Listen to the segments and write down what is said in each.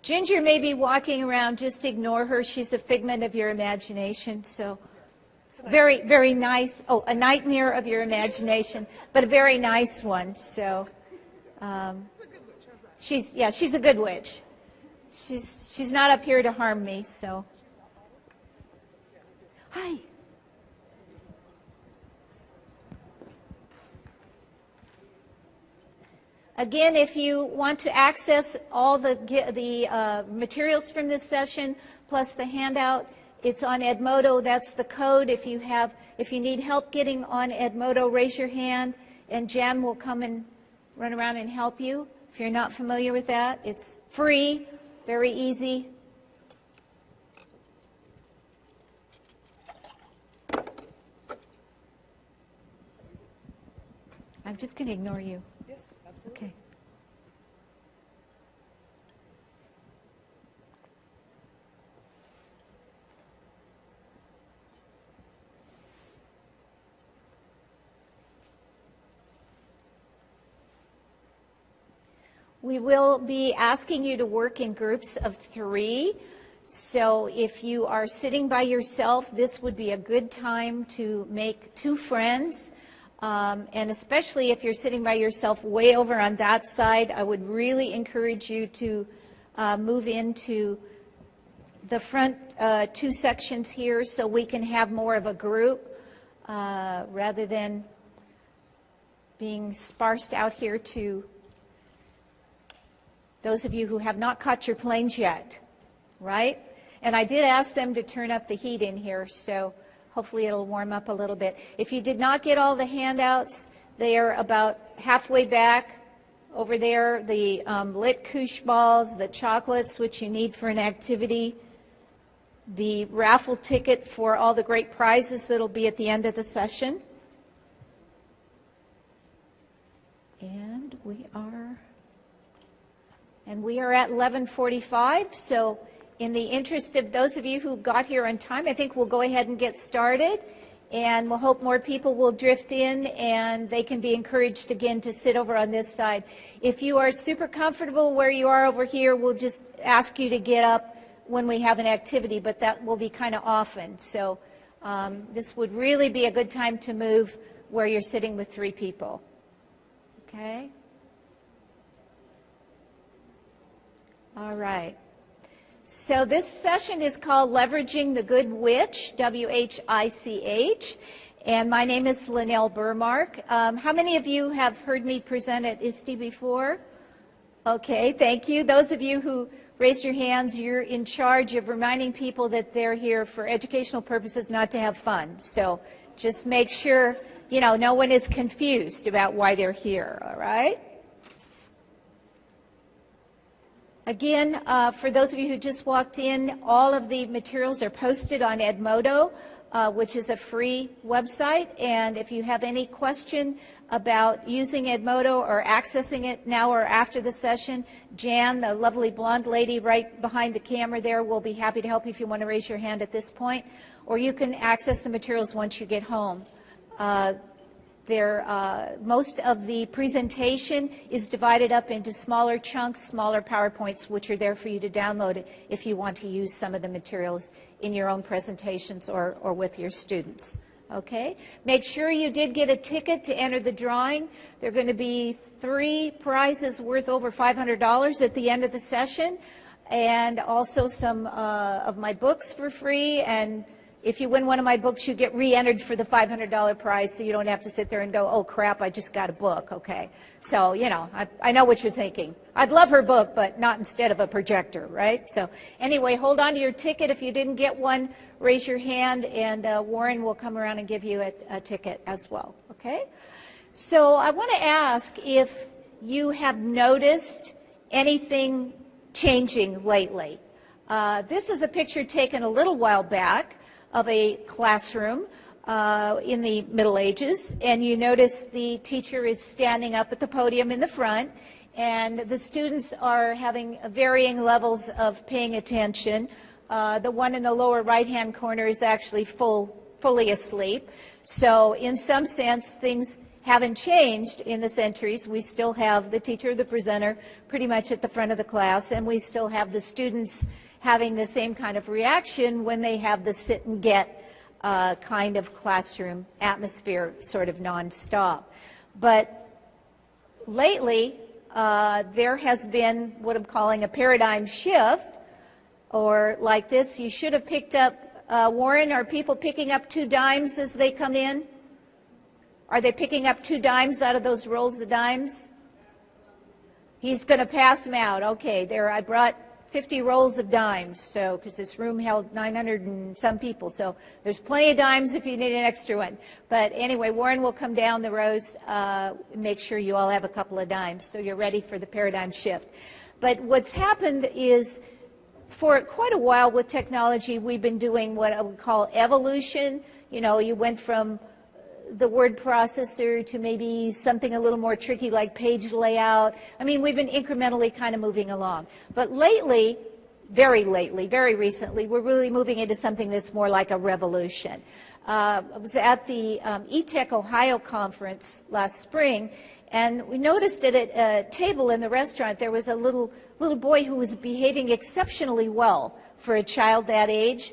Ginger may be walking around, just ignore her. She's a figment of your imagination, so very, very nice. Oh, a nightmare of your imagination, but a very nice one. So she's a good witch. She's not up here to harm me, so. Hi. Again, if you want to access all the materials from this session, plus the handout, it's on Edmodo. That's the code. If you need help getting on Edmodo, raise your hand, and Jan will come and run around and help you. If you're not familiar with that, it's free, very easy. I'm just going to ignore you. Yes, absolutely. Okay. We will be asking you to work in groups of 3. So if you are sitting by yourself, this would be a good time to make 2 friends. And especially if you're sitting by yourself way over on that side, I would really encourage you to move into the front 2 sections here so we can have more of a group rather than being sparsed out here to those of you who have not caught your planes yet, right? And I did ask them to turn up the heat in here, so hopefully it'll warm up a little bit. If you did not get all the handouts, they are about halfway back over there. The lit koosh balls, the chocolates, which you need for an activity, the raffle ticket for all the great prizes that'll be at the end of the session. And we are at 11:45, so in the interest of those of you who got here on time, I think we'll go ahead and get started, and we'll hope more people will drift in and they can be encouraged again to sit over on this side. If you are super comfortable where you are over here, we'll just ask you to get up when we have an activity, but that will be kind of often. So this would really be a good time to move where you're sitting with 3 people. Okay? All right. So this session is called Leveraging the Good Witch, W-H-I-C-H, and my name is Linnell Burmark. How many of you have heard me present at ISTE before? Okay, thank you. Those of you who raised your hands, you're in charge of reminding people that they're here for educational purposes, not to have fun. So just make sure, no one is confused about why they're here, all right? Again, for those of you who just walked in, all of the materials are posted on Edmodo, which is a free website. And if you have any question about using Edmodo or accessing it now or after the session, Jan, the lovely blonde lady right behind the camera there, will be happy to help you if you want to raise your hand at this point. Or you can access the materials once you get home. Most of the presentation is divided up into smaller chunks, smaller PowerPoints, which are there for you to download if you want to use some of the materials in your own presentations or with your students. Okay? Make sure you did get a ticket to enter the drawing. There are going to be 3 prizes worth over $500 at the end of the session, and also some of my books for free. And if you win one of my books, you get re-entered for the $500 prize, so you don't have to sit there and go, oh, crap, I just got a book, okay? So, I know what you're thinking. I'd love her book, but not instead of a projector, right? So anyway, hold on to your ticket. If you didn't get one, raise your hand, and Warren will come around and give you a ticket as well, okay? So I want to ask if you have noticed anything changing lately. This is a picture taken a little while back of a classroom in the Middle Ages, and you notice the teacher is standing up at the podium in the front, and the students are having varying levels of paying attention. The one in the lower right-hand corner is actually fully asleep. So in some sense, things haven't changed in the centuries. We still have the teacher, the presenter, pretty much at the front of the class, and we still have the students having the same kind of reaction when they have the sit and get kind of classroom atmosphere, sort of nonstop. But lately, there has been what I'm calling a paradigm shift, or like this. You should have picked up, Warren, are people picking up 2 dimes as they come in? Are they picking up 2 dimes out of those rolls of dimes? He's going to pass them out. Okay, there, I brought 50 rolls of dimes, so, because this room held 900 and some people, so there's plenty of dimes if you need an extra one. But anyway, Warren will come down the rows, make sure you all have a couple of dimes, so you're ready for the paradigm shift. But what's happened is, for quite a while with technology, we've been doing what I would call evolution. You know, you went from the word processor to maybe something a little more tricky like page layout. I mean, we've been incrementally kind of moving along. But lately, very recently, we're really moving into something that's more like a revolution. I was at the eTech Ohio conference last spring, and we noticed that at a table in the restaurant there was a little boy who was behaving exceptionally well for a child that age.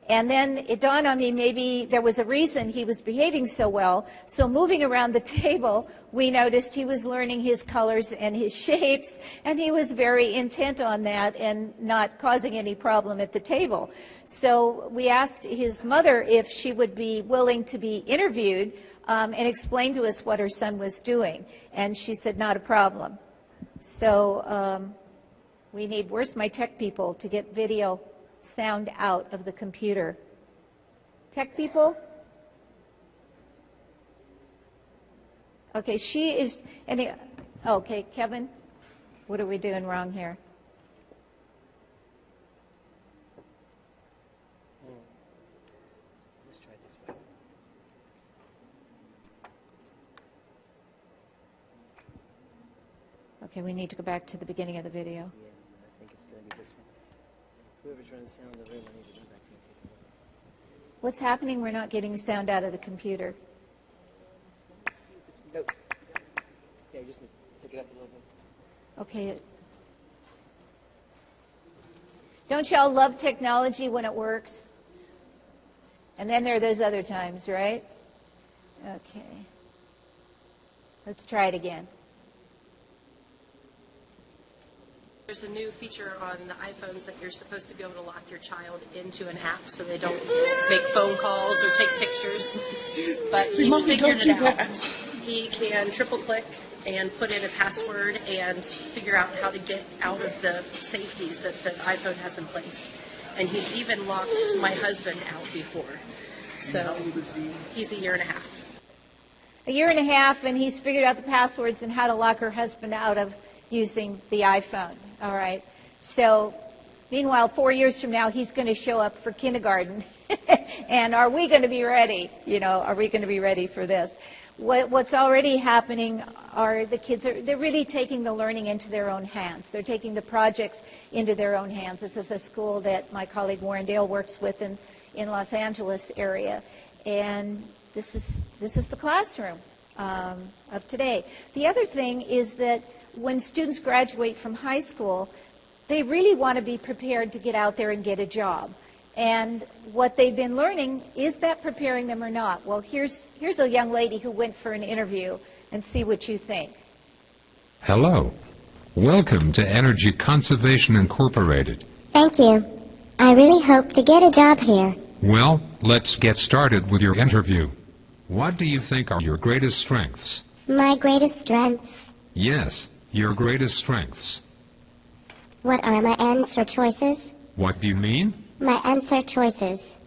And then it dawned on me maybe there was a reason he was behaving so well. So moving around the table, we noticed he was learning his colors and his shapes, and he was very intent on that and not causing any problem at the table. So we asked his mother if she would be willing to be interviewed and explain to us what her son was doing. And she said, not a problem. So we need, where's my tech people to get video sound out of the computer? Tech people? Okay, she is, okay, Kevin, what are we doing wrong here? Let's try this way. Okay, we need to go back to the beginning of the video. Yeah, I think it's going to be this one. Whoever's running sound in the room, I need to go back to take a look. What's happening? We're not getting sound out of the computer. Nope. Yeah, you just need to pick it up a little bit. Okay. Don't y'all love technology when it works? And then there are those other times, right? Okay. Let's try it again. There's a new feature on the iPhones that you're supposed to be able to lock your child into an app so they don't make phone calls or take pictures. But he's figured it out. He can triple click and put in a password and figure out how to get out of the safeties that the iPhone has in place. And he's even locked my husband out before. So he's a year and a half. A year and a half, and he's figured out the passwords and how to lock her husband out of using the iPhone. All right. So, meanwhile, 4 years from now, he's going to show up for kindergarten. And are we going to be ready? You know, are we going to be ready for this? What's already happening are the kids they're really taking the learning into their own hands. They're taking the projects into their own hands. This is a school that my colleague Warren Dale works with in Los Angeles area. And this is the classroom of today. The other thing is that when students graduate from high school, they really want to be prepared to get out there and get a job. And what they've been learning, is that preparing them or not? Well, here's a young lady who went for an interview, and see what you think. Hello. Welcome to Energy Conservation Incorporated. Thank you. I really hope to get a job here. Well, let's get started with your interview. What do you think are your greatest strengths? My greatest strengths. Yes, your greatest strengths. What are my answer choices? What do you mean? My answer choices.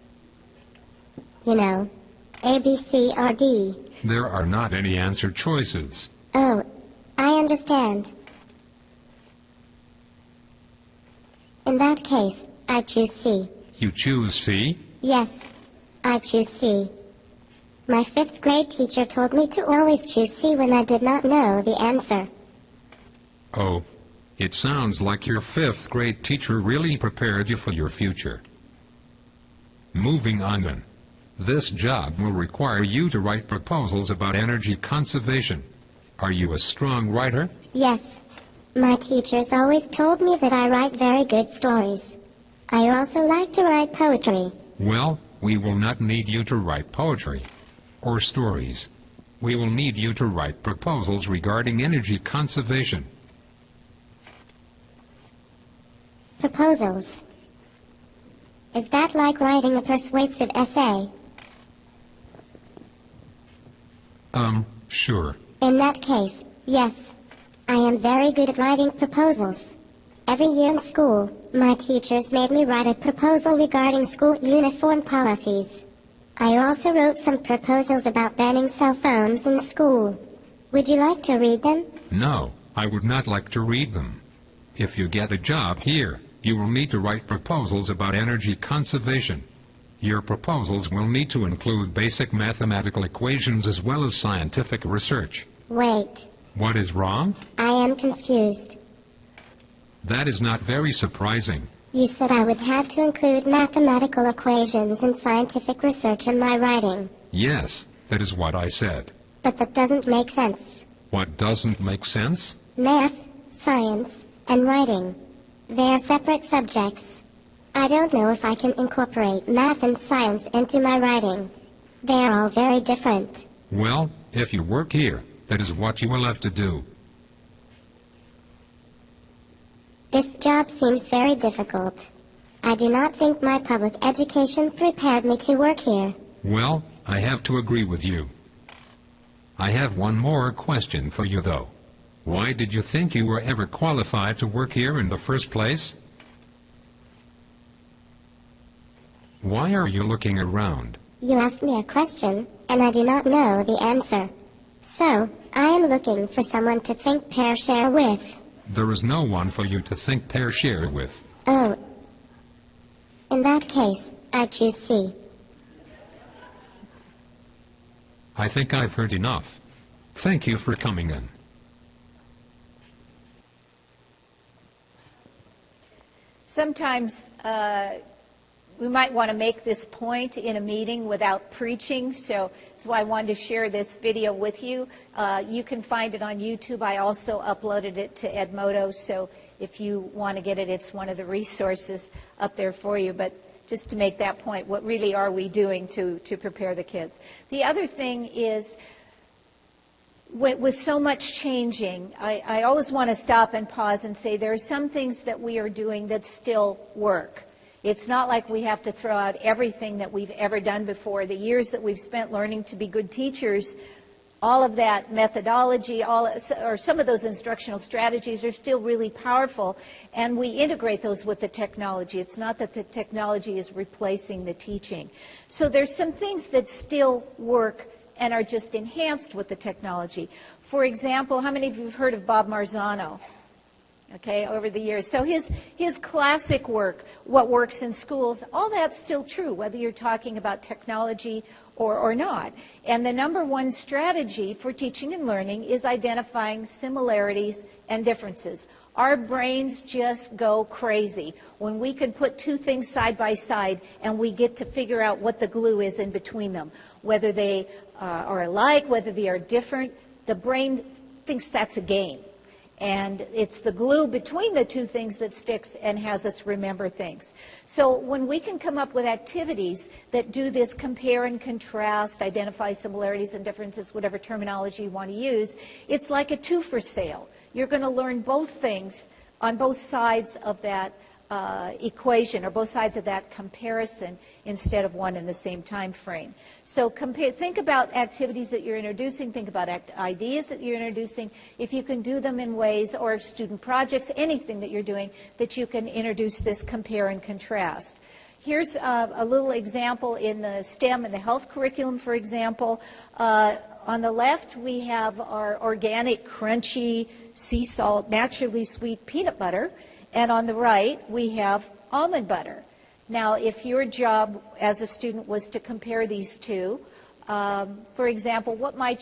You know, A, B, C, or D. There are not any answer choices. Oh, I understand. In that case, I choose C. You choose C? Yes, I choose C. My 5th grade teacher told me to always choose C when I did not know the answer. Oh, it sounds like your 5th grade teacher really prepared you for your future. Moving on then. This job will require you to write proposals about energy conservation. Are you a strong writer? Yes. My teachers always told me that I write very good stories. I also like to write poetry. Well, we will not need you to write poetry or stories. We will need you to write proposals regarding energy conservation. Proposals. Is that like writing a persuasive essay? Sure. In that case, yes. I am very good at writing proposals. Every year in school, my teachers made me write a proposal regarding school uniform policies. I also wrote some proposals about banning cell phones in school. Would you like to read them? No, I would not like to read them. If you get a job here, you will need to write proposals about energy conservation. Your proposals will need to include basic mathematical equations as well as scientific research. Wait. What is wrong? I am confused. That is not very surprising. You said I would have to include mathematical equations and scientific research in my writing. Yes, that is what I said. But that doesn't make sense. What doesn't make sense? Math, science, and writing. They are separate subjects. I don't know if I can incorporate math and science into my writing. They are all very different. Well, if you work here, that is what you will have to do. This job seems very difficult. I do not think my public education prepared me to work here. Well, I have to agree with you. I have one more question for you, though. Why did you think you were ever qualified to work here in the first place? Why are you looking around? You asked me a question, and I do not know the answer. So, I am looking for someone to think pair share with. There is no one for you to think pair share with. Oh. In that case, I choose C. I think I've heard enough. Thank you for coming in. Sometimes we might want to make this point in a meeting without preaching, so that's why I wanted to share this video with you. You can find it on YouTube. I also uploaded it to Edmodo, so if you want to get it, it's one of the resources up there for you. But just to make that point, what really are we doing to prepare the kids? The other thing is, with so much changing, I always want to stop and pause and say there are some things that we are doing that still work. It's not like we have to throw out everything that we've ever done before. The years that we've spent learning to be good teachers, all of that methodology, or some of those instructional strategies are still really powerful, and we integrate those with the technology. It's not that the technology is replacing the teaching. So there's some things that still work and are just enhanced with the technology. For example, how many of you have heard of Bob Marzano? Okay, over the years. So his classic work, What Works in Schools, all that's still true, whether you're talking about technology or not. And the number one strategy for teaching and learning is identifying similarities and differences. Our brains just go crazy when we can put two things side by side and we get to figure out what the glue is in between them, whether they are alike, whether they are different. The brain thinks that's a game. And it's the glue between the two things that sticks and has us remember things. So when we can come up with activities that do this compare and contrast, identify similarities and differences, whatever terminology you want to use, it's like a two-for-sale. You're going to learn both things on both sides of that equation, or both sides of that comparison, instead of one in the same time frame. So think about activities that you're introducing, think about ideas that you're introducing. If you can do them in ways, or student projects, anything that you're doing, that you can introduce this compare and contrast. Here's a little example in the STEM and the health curriculum, for example. On the left, we have our organic, crunchy, sea salt, naturally sweet peanut butter. And on the right, we have almond butter. Now, if your job as a student was to compare these two, for example, what might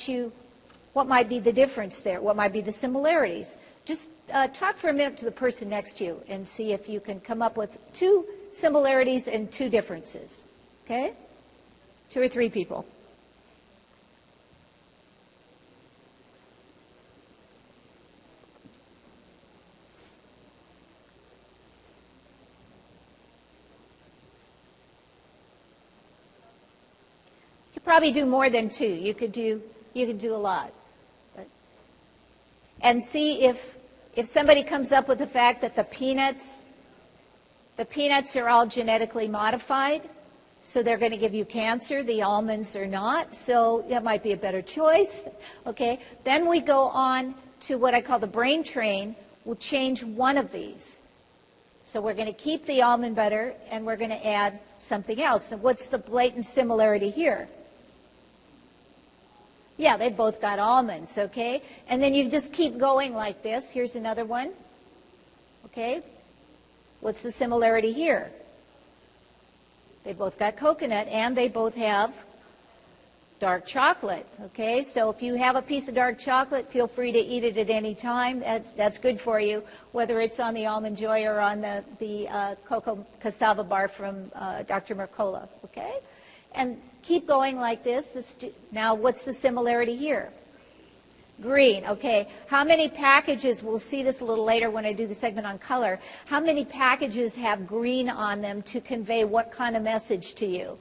be the difference there? What might be the similarities? Just talk for a minute to the person next to you and see if you can come up with two similarities and two differences. Okay? 2 or 3 people. You could probably do more than 2. You could do a lot. And see if somebody comes up with the fact that the peanuts are all genetically modified, so they're going to give you cancer. The almonds are not, so that might be a better choice. Okay. Then we go on to what I call the brain train. We'll change one of these. So we're going to keep the almond butter, and we're going to add something else. And what's the blatant similarity here? Yeah, they've both got almonds, okay? And then you just keep going like this. Here's another one, okay? What's the similarity here? They both got coconut, and they both have dark chocolate, okay? So if you have a piece of dark chocolate, feel free to eat it at any time. That's good for you, whether it's on the Almond Joy or on the cocoa cassava bar from Dr. Mercola, okay? And keep going like this. Now, what's the similarity here? Green, okay. How many packages, we'll see this a little later when I do the segment on color, how many packages have green on them to convey what kind of message to you?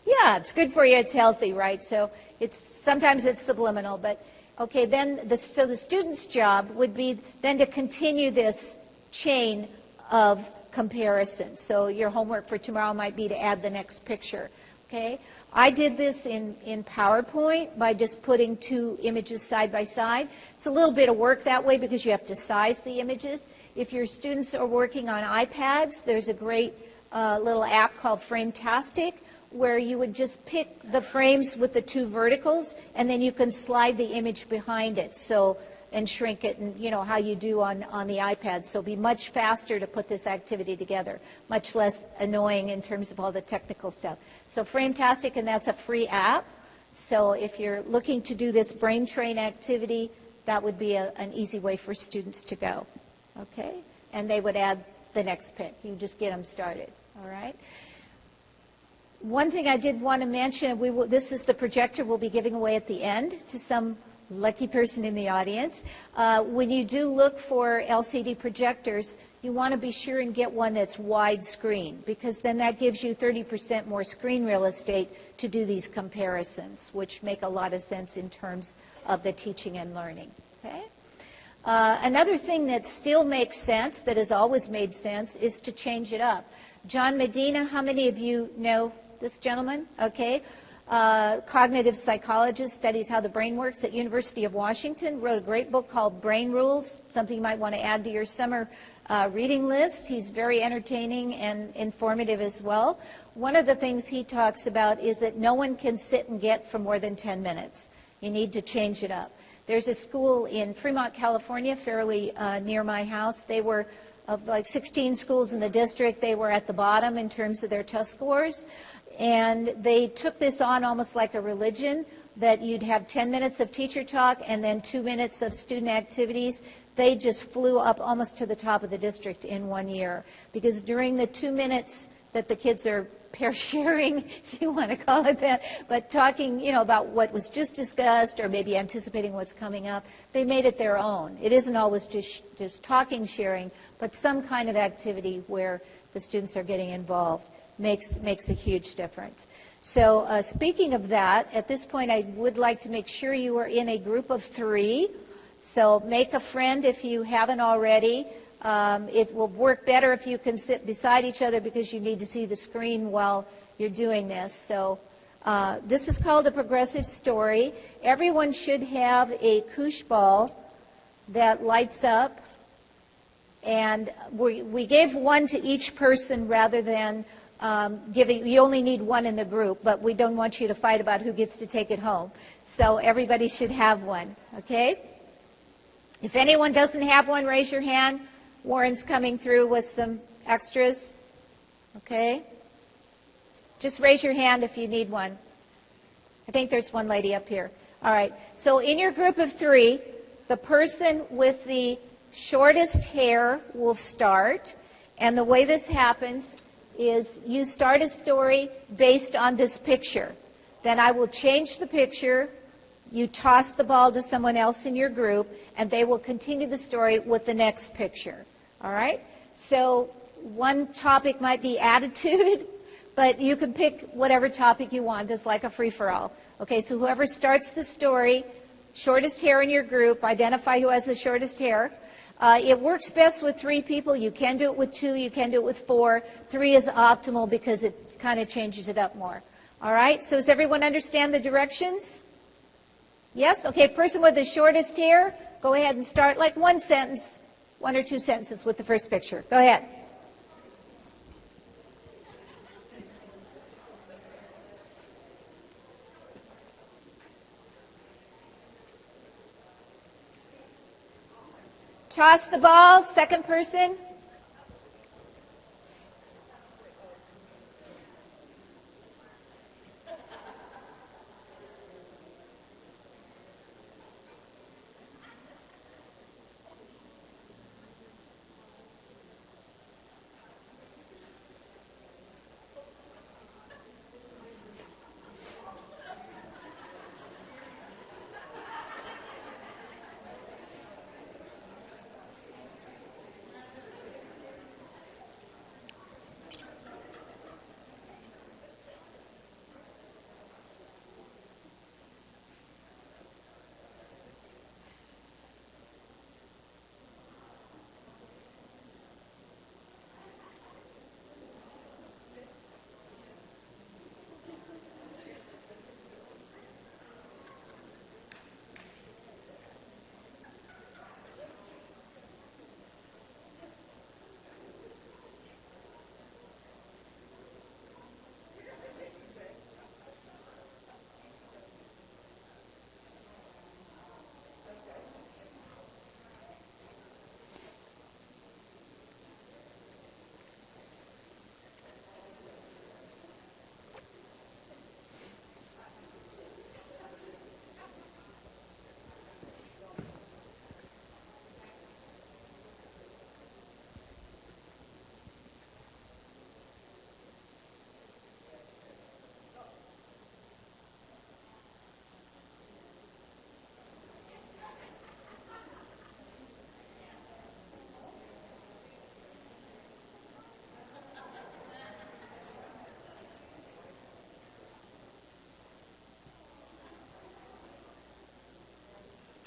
Yeah, it's good for you, it's healthy, right? So sometimes it's subliminal, but okay, then so the student's job would be then to continue this chain of comparison. So your homework for tomorrow might be to add the next picture, okay? I did this in PowerPoint by just putting 2 images side by side. It's a little bit of work that way because you have to size the images. If your students are working on iPads, there's a great little app called Frantastic where you would just pick the frames with the 2 verticals and then you can slide the image behind it and shrink it, and you know how you do on the iPad. So it'll be much faster to put this activity together, much less annoying in terms of all the technical stuff. So Frametastic, and that's a free app. So if you're looking to do this brain train activity, that would be an easy way for students to go. Okay? And they would add the next pick. You just get them started. All right? One thing I did want to mention, this is the projector we'll be giving away at the end to some lucky person in the audience. When you do look for LCD projectors, you want to be sure and get one that's widescreen, because then that gives you 30% more screen real estate to do these comparisons, which make a lot of sense in terms of the teaching and learning. Okay? Another thing that still makes sense, that has always made sense, is to change it up. John Medina, how many of you know this gentleman? Okay. Cognitive psychologist, studies how the brain works at University of Washington, wrote a great book called Brain Rules, something you might want to add to your summer reading list. He's very entertaining and informative as well. One of the things he talks about is that no one can sit and get for more than 10 minutes. You need to change it up. There's a school in Fremont, California, fairly near my house. They were, of like 16 schools in the district, they were at the bottom in terms of their test scores. And they took this on almost like a religion, that you'd have 10 minutes of teacher talk and then 2 minutes of student activities. They just flew up almost to the top of the district in 1 year. Because during the 2 minutes that the kids are pair sharing, if you want to call it that, but talking, you know, about what was just discussed or maybe anticipating what's coming up, they made it their own. It isn't always just talking, sharing, but some kind of activity where the students are getting involved. Makes a huge difference. So speaking of that, at this point I would like to make sure you are in a group of 3. So make a friend if you haven't already. It will work better if you can sit beside each other because you need to see the screen while you're doing this. So this is called a progressive story. Everyone should have a koosh ball that lights up. And we gave one to each person rather than you only need one in the group, but we don't want you to fight about who gets to take it home. So everybody should have one, okay? If anyone doesn't have one, raise your hand. Warren's coming through with some extras, okay? Just raise your hand if you need one. I think there's one lady up here. All right, so in your group of 3, the person with the shortest hair will start, and the way this happens is you start a story based on this picture. Then I will change the picture. You toss the ball to someone else in your group, and they will continue the story with the next picture. All right? So one topic might be attitude, but you can pick whatever topic you want, just like a free-for-all. Okay, so whoever starts the story, shortest hair in your group, identify who has the shortest hair. It works best with 3 people. You can do it with 2. You can do it with 4. 3 is optimal because it kind of changes it up more. All right, so does everyone understand the directions? Yes? Okay, person with the shortest hair, go ahead and start like one sentence, 1 or 2 sentences with the first picture. Go ahead. Toss the ball, second person.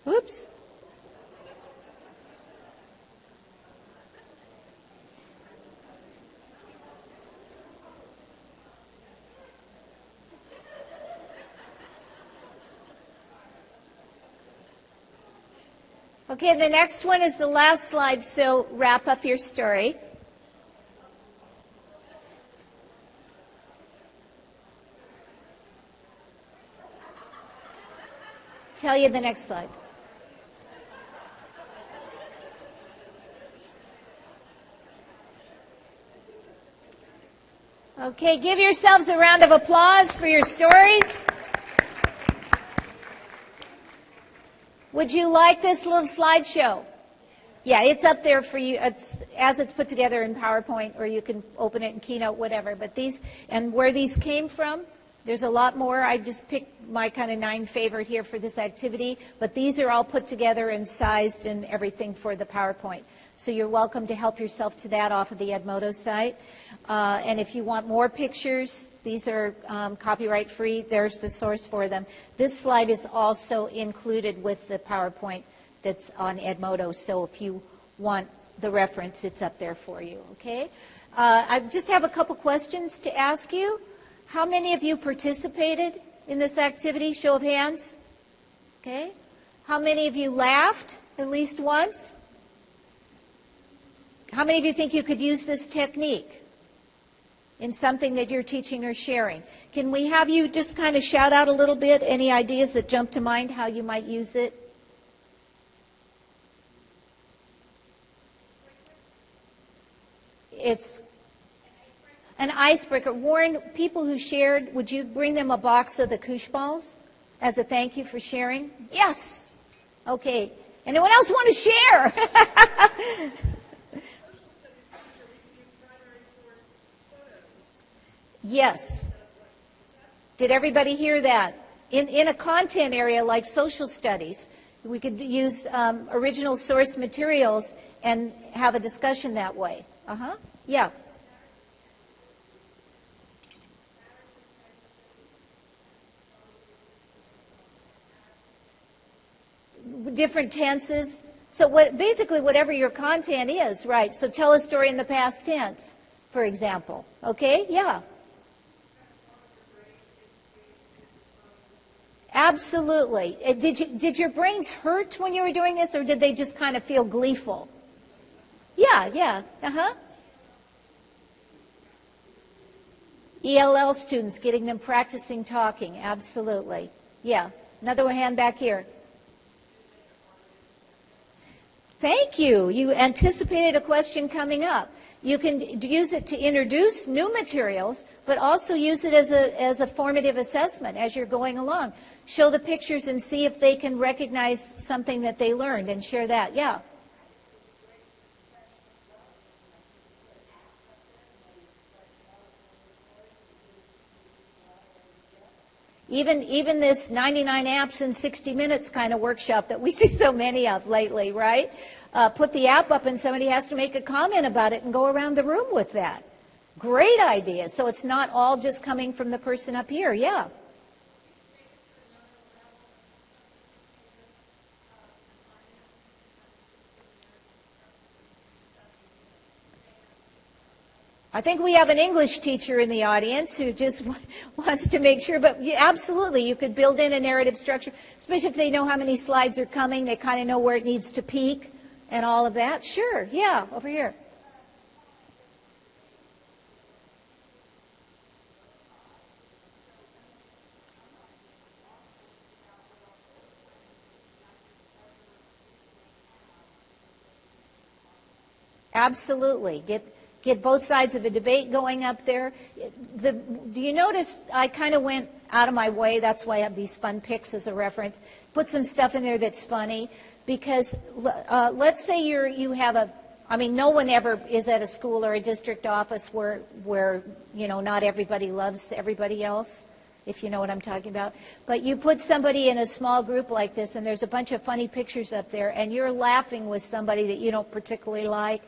Oops. Okay, the next one is the last slide, so wrap up your story. Tell you the next slide. Okay, give yourselves a round of applause for your stories. Would you like this little slideshow? Yeah, it's up there for you as it's put together in PowerPoint, or you can open it in Keynote, whatever. But these, and where these came from, there's a lot more. I just picked my kind of 9 favorite here for this activity, but these are all put together and sized and everything for the PowerPoint. So you're welcome to help yourself to that off of the Edmodo site. And if you want more pictures, these are copyright free. There's the source for them. This slide is also included with the PowerPoint that's on Edmodo. So if you want the reference, it's up there for you, okay? I just have a couple questions to ask you. How many of you participated in this activity? Show of hands. Okay. How many of you laughed at least once? How many of you think you could use this technique in something that you're teaching or sharing? Can we have you just kind of shout out a little bit, any ideas that jump to mind how you might use it? It's an icebreaker. Warren, people who shared, would you bring them a box of the koosh balls as a thank you for sharing? Yes. Okay. Anyone else want to share? Yes. Did everybody hear that? In a content area like social studies, we could use original source materials and have a discussion that way. Yeah. Different tenses. So basically whatever your content is, right? So tell a story in the past tense, for example. Okay? Yeah. Absolutely. Did your brains hurt when you were doing this, or did they just kind of feel gleeful? Yeah. ELL students, getting them practicing talking. Absolutely. Yeah. Another hand back here. Thank you. You anticipated a question coming up. You can use it to introduce new materials, but also use it as a formative assessment as you're going along. Show the pictures and see if they can recognize something that they learned and share that. Yeah. Even this 99 apps in 60 minutes kind of workshop that we see so many of lately, right? Put the app up and somebody has to make a comment about it and go around the room with that. Great idea. So it's not all just coming from the person up here. Yeah. I think we have an English teacher in the audience who just wants to make sure, but absolutely, you could build in a narrative structure, especially if they know how many slides are coming, they kind of know where it needs to peak and all of that. Sure, yeah, over here. Absolutely. Get both sides of a debate going up there. Do you notice I kind of went out of my way? That's why I have these fun pics as a reference. Put some stuff in there that's funny because let's say you have a, I mean, no one ever is at a school or a district office where you know, not everybody loves everybody else, if you know what I'm talking about. But you put somebody in a small group like this and there's a bunch of funny pictures up there and you're laughing with somebody that you don't particularly like.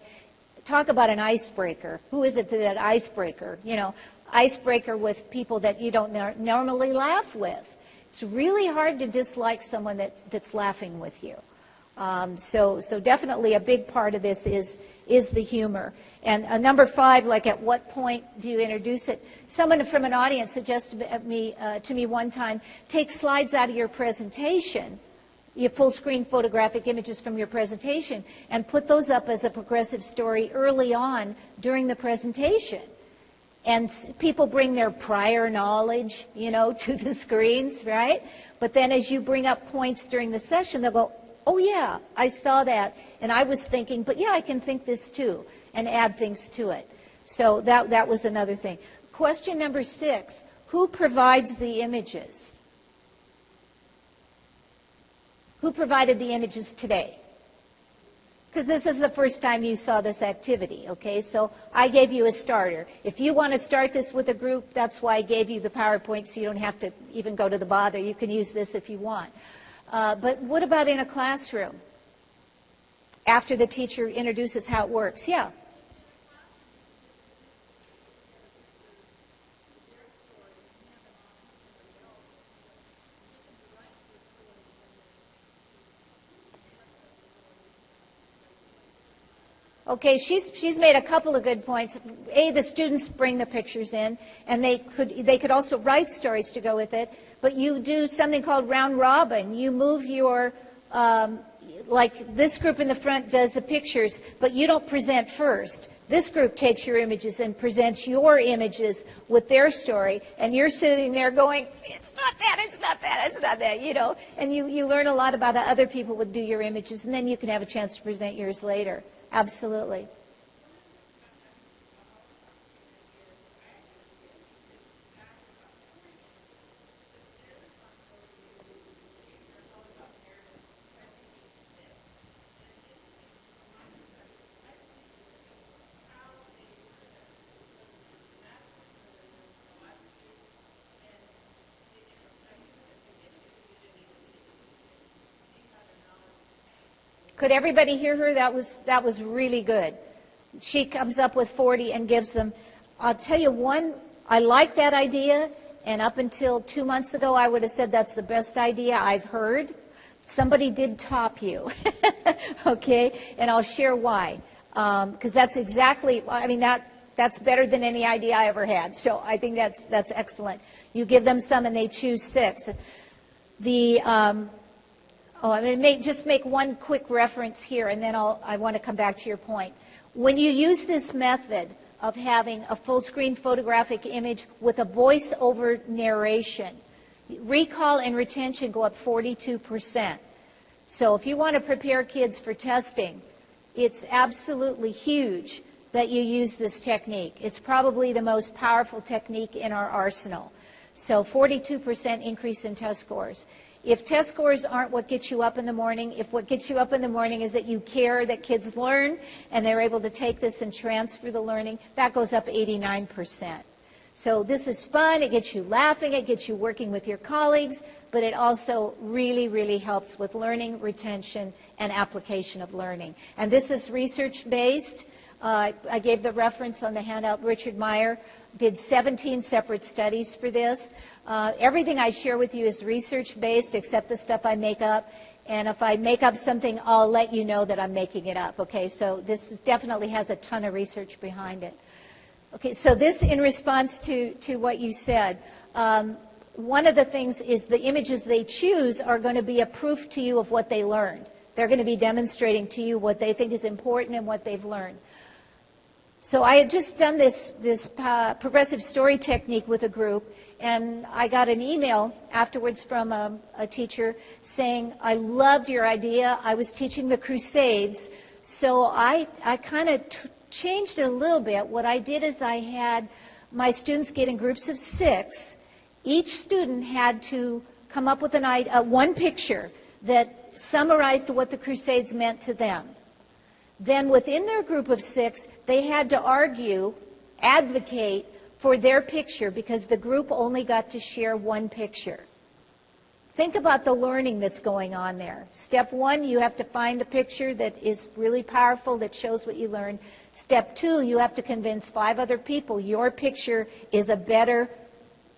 Talk about an icebreaker. Who is it that icebreaker? You know, icebreaker with people that you don't normally laugh with. It's really hard to dislike someone that's laughing with you. So definitely a big part of this is the humor. And number 5, like at what point do you introduce it? Someone from an audience suggested to me one time, take slides out of your presentation, your full screen photographic images from your presentation, and put those up as a progressive story early on during the presentation. And people bring their prior knowledge, you know, to the screens, right? But then as you bring up points during the session, they'll go, oh yeah, I saw that, and I was thinking, but yeah, I can think this too, and add things to it. So that was another thing. Question number 6, who provides the images? Who provided the images today? Because this is the first time you saw this activity, okay? So I gave you a starter. If you want to start this with a group, that's why I gave you the PowerPoint, so you don't have to even go to the bother. You can use this if you want. But what about in a classroom? After the teacher introduces how it works? Yeah. Okay, she's made a couple of good points. The students bring the pictures in, and they could also write stories to go with it. But you do something called round robin. You move your, like this group in the front does the pictures, but you don't present first. This group takes your images and presents your images with their story, and you're sitting there going, it's not that, it's not that, it's not that, you know. And you learn a lot about how other people would do your images, and then you can have a chance to present yours later. Absolutely. Could everybody hear her? That was really good. She comes up with 40 and gives them. I'll tell you one, I like that idea, and up until 2 months ago, I would have said that's the best idea I've heard. Somebody did top you, okay? And I'll share why. Because that's exactly, I mean, that's better than any idea I ever had. So I think that's excellent. You give them some and they choose 6. I'm going to just make one quick reference here, and then I want to come back to your point. When you use this method of having a full screen photographic image with a voice-over narration, recall and retention go up 42%. So if you want to prepare kids for testing, it's absolutely huge that you use this technique. It's probably the most powerful technique in our arsenal. So 42% increase in test scores. If test scores aren't what gets you up in the morning, if what gets you up in the morning is that you care that kids learn and they're able to take this and transfer the learning, that goes up 89%. So this is fun. It gets you laughing. It gets you working with your colleagues, but it also really, really helps with learning, retention, and application of learning. And this is research-based. I gave the reference on the handout. Richard Meyer did 17 separate studies for this. Everything I share with you is research-based, except the stuff I make up. And if I make up something, I'll let you know that I'm making it up. Okay, so this definitely has a ton of research behind it. Okay, so this in response to what you said. One of the things is the images they choose are going to be a proof to you of what they learned. They're going to be demonstrating to you what they think is important and what they've learned. So I had just done this progressive story technique with a group, and I got an email afterwards from a teacher saying, I loved your idea. I was teaching the Crusades, so I kind of changed it a little bit. What I did is I had my students get in groups of 6. Each student had to come up with one picture that summarized what the Crusades meant to them. Then within their group of 6, they had to argue, advocate for their picture because the group only got to share one picture. Think about the learning that's going on there. Step 1, you have to find a picture that is really powerful, that shows what you learned. Step 2, you have to convince 5 other people your picture is a better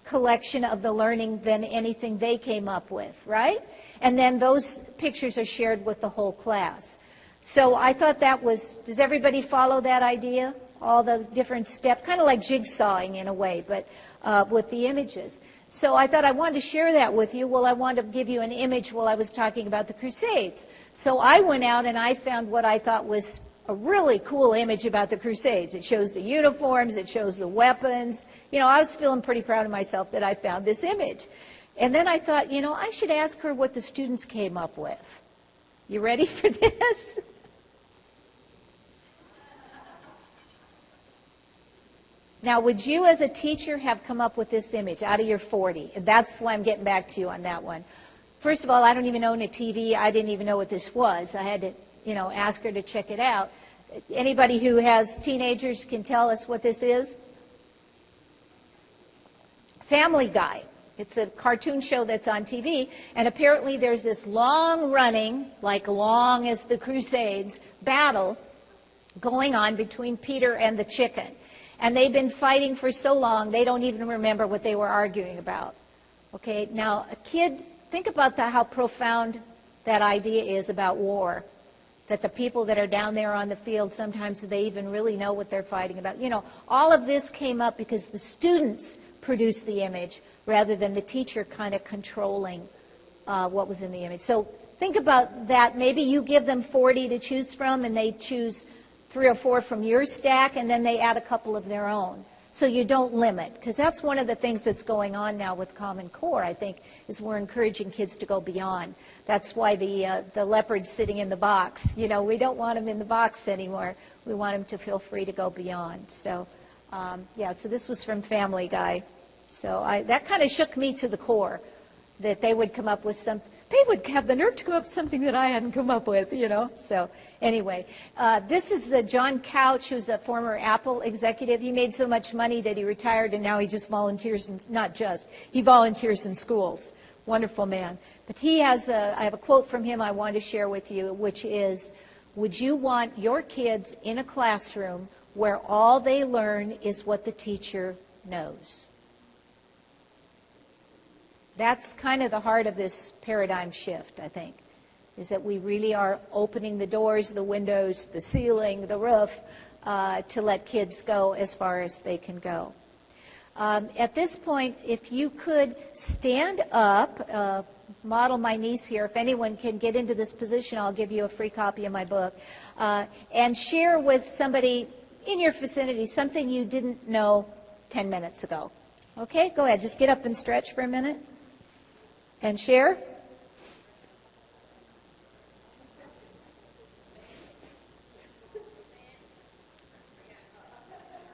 collection of the learning than anything they came up with, right? And then those pictures are shared with the whole class. So I thought that was, does everybody follow that idea? All the different steps, kind of like jigsawing in a way, but with the images. So I thought I wanted to share that with you. Well, I wanted to give you an image while I was talking about the Crusades. So I went out and I found what I thought was a really cool image about the Crusades. It shows the uniforms, it shows the weapons. You know, I was feeling pretty proud of myself that I found this image. And then I thought, you know, I should ask her what the students came up with. You ready for this? Now, would you as a teacher have come up with this image out of your 40? And that's why I'm getting back to you on that one. First of all, I don't even own a TV. I didn't even know what this was. I had to, you know, ask her to check it out. Anybody who has teenagers can tell us what this is? Family Guy. It's a cartoon show that's on TV, and apparently there's this long-running, like long as the Crusades, battle going on between Peter and the chicken. And they've been fighting for so long, they don't even remember what they were arguing about. Okay, now a kid, think about how profound that idea is about war. That the people that are down there on the field, sometimes they even really know what they're fighting about. You know, all of this came up because the students produced the image rather than the teacher kind of controlling what was in the image. So think about that. Maybe you give them 40 to choose from, and they choose 3 or 4 from your stack, and then they add a couple of their own. So you don't limit, because that's one of the things that's going on now with Common Core, I think, is we're encouraging kids to go beyond. That's why the leopard's sitting in the box. You know, we don't want them in the box anymore. We want them to feel free to go beyond. So, yeah, so this was from Family Guy. So that kind of shook me to the core, that they would come up with something. They would have the nerve to come up with something that I hadn't come up with, you know. So anyway, this is John Couch, who's a former Apple executive. He made so much money that he retired, and now he just volunteers, he volunteers in schools. Wonderful man. But I have a quote from him I want to share with you, which is, would you want your kids in a classroom where all they learn is what the teacher knows? That's kind of the heart of this paradigm shift, I think, is that we really are opening the doors, the windows, the ceiling, the roof, to let kids go as far as they can go. At this point, if you could stand up, model my niece here, if anyone can get into this position, I'll give you a free copy of my book, and share with somebody in your vicinity something you didn't know 10 minutes ago. Okay, go ahead, just get up and stretch for a minute and share.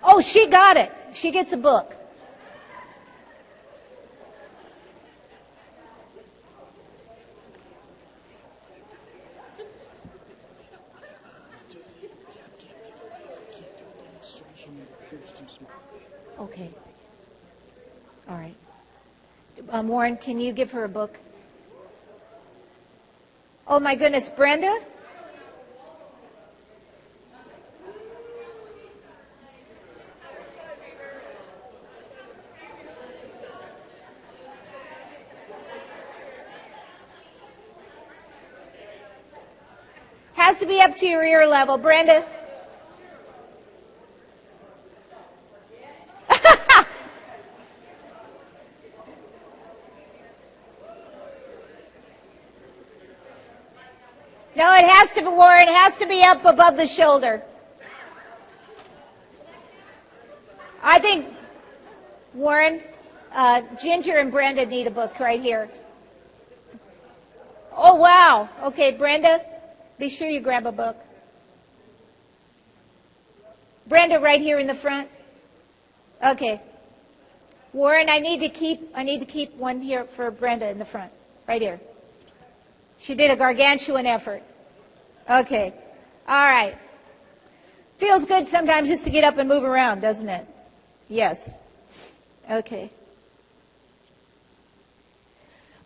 Oh, she got it. She gets a book. Okay. All right. Warren, can you give her a book? Oh, my goodness. Brenda? Has to be up to your ear level. Brenda? No, it has to be, Warren, it has to be up above the shoulder. I think, Warren, Ginger and Brenda need a book right here. Oh, wow. Okay, Brenda, be sure you grab a book. Brenda, right here in the front. Okay. Warren, I need to keep one here for Brenda in the front, right here. She did a gargantuan effort. Okay. All right. Feels good sometimes just to get up and move around, doesn't it? Yes. Okay.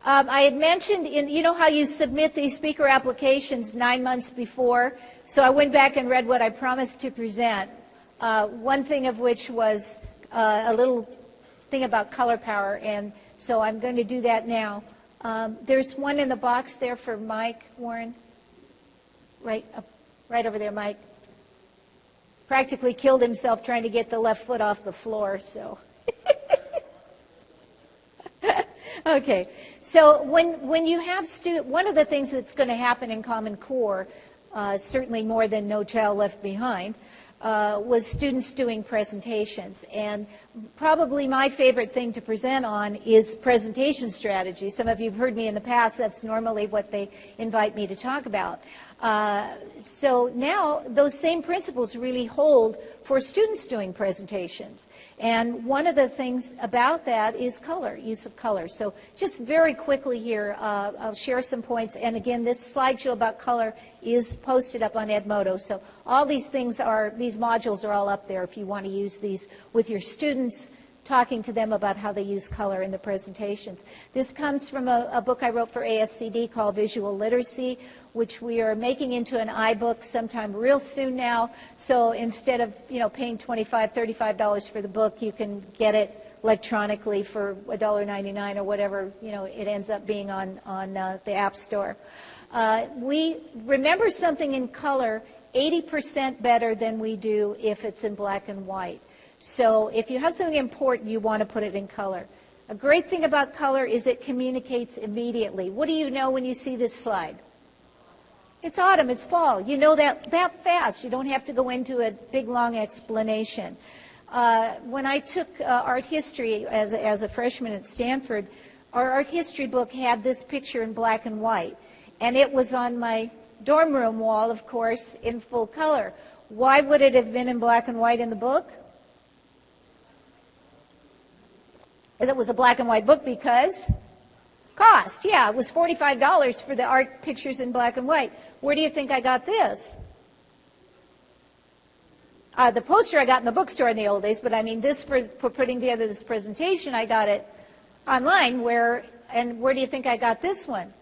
I had mentioned, you know how you submit these speaker applications 9 months before? So I went back and read what I promised to present. One thing of which was a little thing about color power, and so I'm going to do that now. There's one in the box there for Mike, Warren. Right over there, Mike. Practically killed himself trying to get the left foot off the floor, so. Okay, so when you have one of the things that's going to happen in Common Core, certainly more than No Child Left Behind, was students doing presentations. And probably my favorite thing to present on is presentation strategy. Some of you have heard me in the past. That's normally what they invite me to talk about. So now those same principles really hold for students doing presentations. And one of the things about that is color, use of color. So just very quickly here, I'll share some points. And again, this slideshow about color is posted up on Edmodo. So all these things these modules are all up there if you want to use these with your students, talking to them about how they use color in the presentations. This comes from a book I wrote for ASCD called Visual Literacy, which we are making into an iBook sometime real soon now. So instead of paying $25, $35 for the book, you can get it electronically for $1.99 or whatever it ends up being on the App Store. We remember something in color 80% better than we do if it's in black and white. So if you have something important, you want to put it in color. A great thing about color is it communicates immediately. What do you know when you see this slide? It's autumn, it's fall. You know that fast. You don't have to go into a big, long explanation. When I took art history as a freshman at Stanford, our art history book had this picture in black and white. And it was on my dorm room wall, of course, in full color. Why would it have been in black and white in the book? It was a black and white book because cost. Yeah, it was $45 for the art pictures in black and white. Where do you think I got this? The poster I got in the bookstore in the old days, but I mean this for putting together this presentation, I got it online where And where do you think I got this one?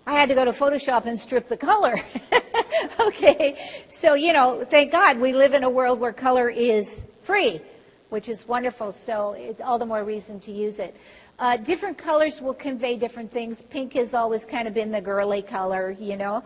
I had to go to Photoshop and strip the color. Okay, so, you know, thank God we live in a world where color is free, which is wonderful, so it's all the more reason to use it. Different colors will convey different things. Pink has always kind of been the girly color, you know.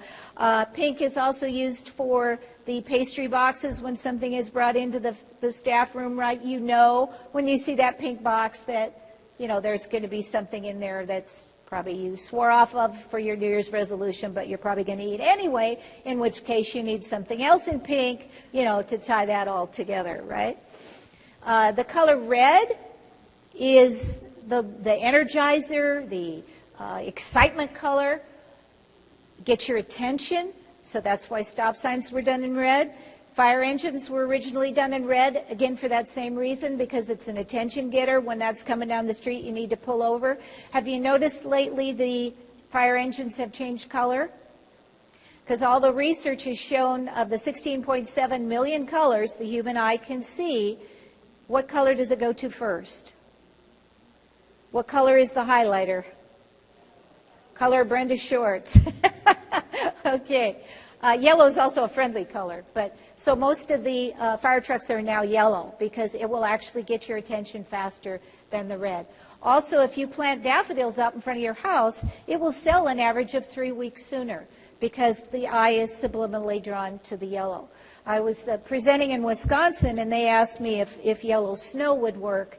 Pink is also used for the pastry boxes when something is brought into the staff room, right? You know when you see that pink box that, you know, there's going to be something in there that's probably you swore off of for your New Year's resolution, but you're probably going to eat anyway, in which case you need something else in pink, you know, to tie that all together, right? The color red is the energizer, the excitement color, get your attention, so that's why stop signs were done in red. Fire engines were originally done in red, again for that same reason, because it's an attention getter. When that's coming down the street, you need to pull over. Have you noticed lately the fire engines have changed color? Because all the research has shown of the 16.7 million colors the human eye can see, what color does it go to first? What color is the highlighter? Color of Brenda's shorts. Okay. Yellow is also a friendly color, but so most of the fire trucks are now yellow because it will actually get your attention faster than the red. Also, if you plant daffodils out in front of your house, it will sell an average of 3 weeks sooner because the eye is subliminally drawn to the yellow. I was presenting in Wisconsin, and they asked me if yellow snow would work.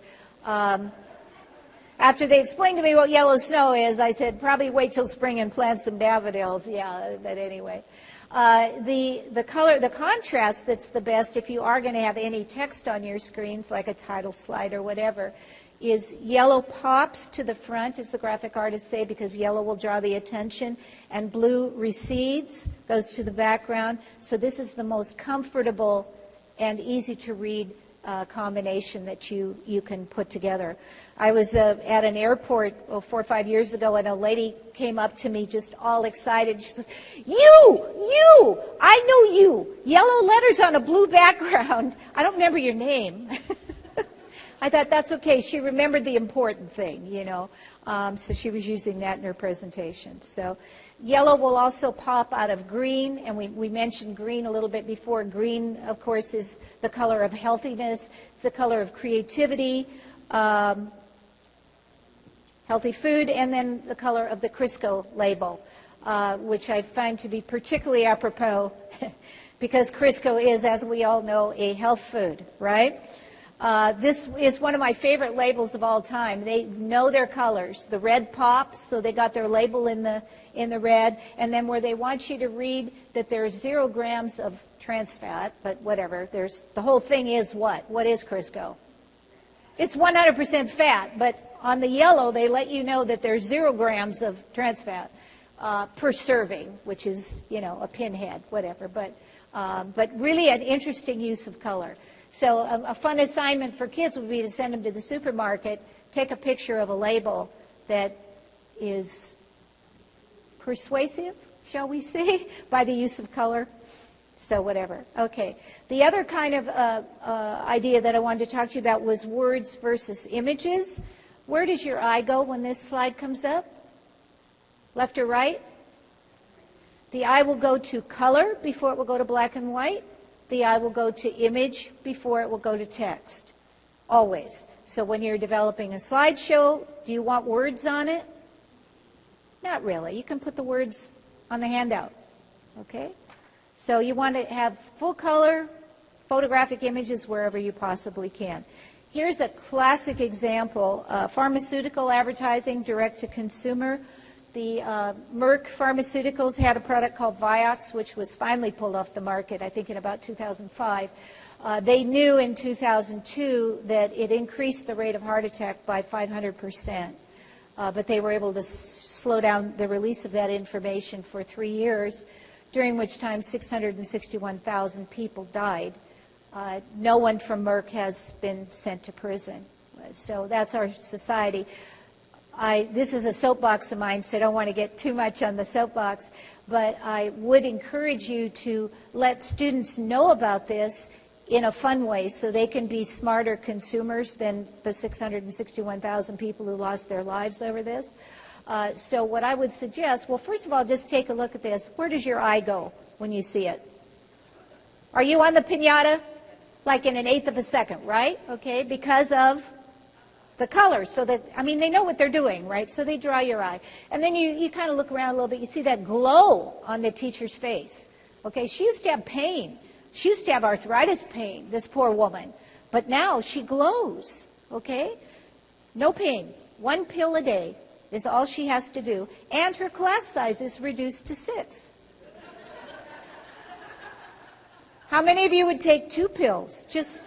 After they explained to me what yellow snow is, I said, probably wait till spring and plant some daffodils. Yeah, but anyway. The contrast that's the best if you are going to have any text on your screens, like a title slide or whatever, is yellow pops to the front, as the graphic artists say, because yellow will draw the attention, and blue recedes, goes to the background. So this is the most comfortable and easy to read combination that you can put together. I was at an airport 4 or 5 years ago, and a lady came up to me just all excited. She says, you, I know you, yellow letters on a blue background. I don't remember your name. I thought, that's okay. She remembered the important thing, you know. So she was using that in her presentation. So yellow will also pop out of green, and we mentioned green a little bit before. Green, of course, is the color of healthiness. It's the color of creativity, healthy food, and then the color of the Crisco label, which I find to be particularly apropos because Crisco is, as we all know, a health food, right? This is one of my favorite labels of all time. They know their colors. The red pops, so they got their label in the red, and then where they want you to read that there's 0 grams of trans fat, but whatever. The whole thing is what? What is Crisco? It's 100% fat, but on the yellow they let you know that there's 0 grams of trans fat per serving, which is, you know, a pinhead, whatever. But really an interesting use of color. So a fun assignment for kids would be to send them to the supermarket, take a picture of a label that is persuasive, shall we say, by the use of color. So whatever. Okay. The other kind of idea that I wanted to talk to you about was words versus images. Where does your eye go when this slide comes up? Left or right? The eye will go to color before it will go to black and white. The eye will go to image before it will go to text, always. So when you're developing a slideshow, do you want words on it? Not really. You can put the words on the handout, okay? So you want to have full color photographic images wherever you possibly can. Here's a classic example, pharmaceutical advertising, direct to consumer. The Merck Pharmaceuticals had a product called Vioxx, which was finally pulled off the market, I think in about 2005. They knew in 2002 that it increased the rate of heart attack by 500%, but they were able to slow down the release of that information for 3 years, during which time 661,000 people died. No one from Merck has been sent to prison. So that's our society. This is a soapbox of mine, so I don't want to get too much on the soapbox, but I would encourage you to let students know about this in a fun way so they can be smarter consumers than the 661,000 people who lost their lives over this. So what I would suggest, well, first of all, just take a look at this. Where does your eye go when you see it? Are you on the piñata? Like in an eighth of a second, right? Okay, because of the colors. So that, I mean, they know what they're doing, right? So they draw your eye. And then you kind of look around a little bit. You see that glow on the teacher's face. Okay, she used to have pain. She used to have arthritis pain, this poor woman. But now she glows, okay? No pain. 1 pill a day is all she has to do. And her class size is reduced to 6. How many of you would take 2 pills? Just